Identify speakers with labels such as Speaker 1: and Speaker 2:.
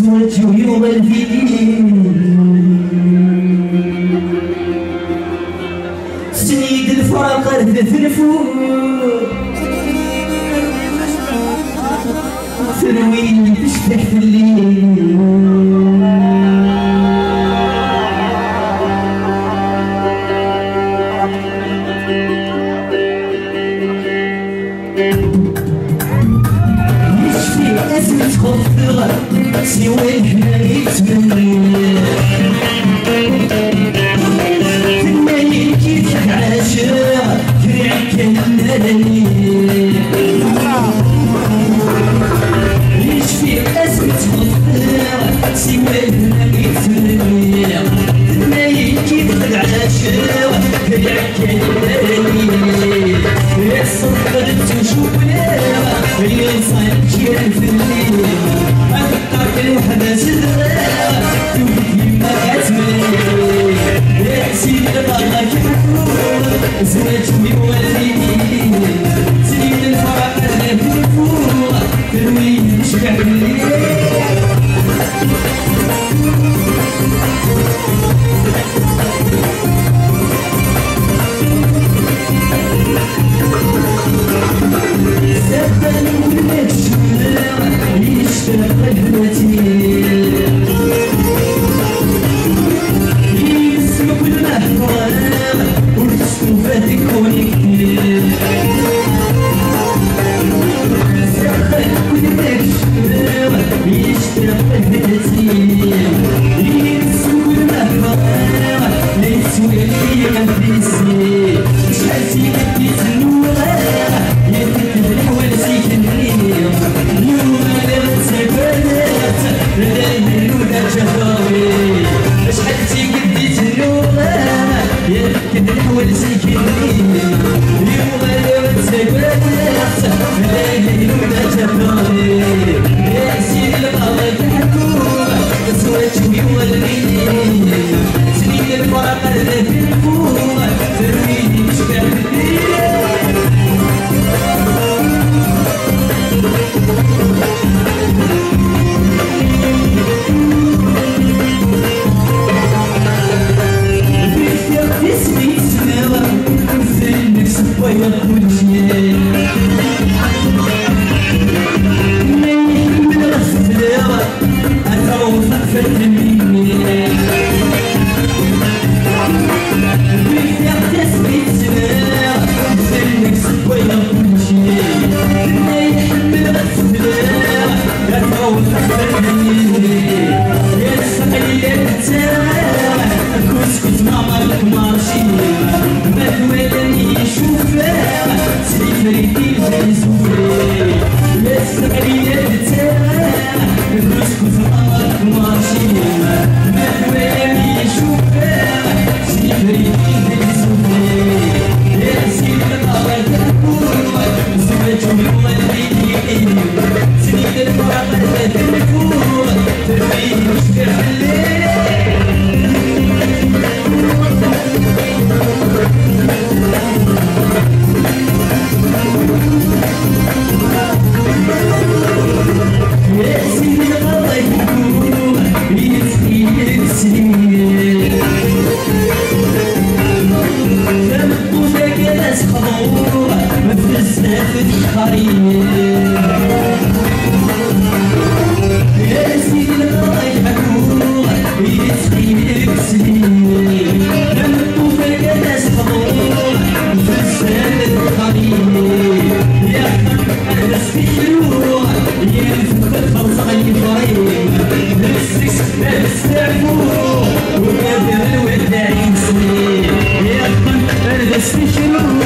Speaker 1: زواج ويوم الفيديو سنيد الفراق ردت الفوق ثروي تشبح في الليل خفرة سوى الحناية تمني تمني كيفك عاشرة كرعك الناني يشفي أسمة خفرة سوى الحناية تمني تمني كيفك عاشرة كرعك الناني يا صفر تشوفنا يا صاير كيان في الليل أفكرك الوحدة صغيرة توفي ما كتملي يا سيدي الله يحفظك زواج والدين سنين الفرح أنا في الفوق تروي نشبع بالليل
Speaker 2: Let's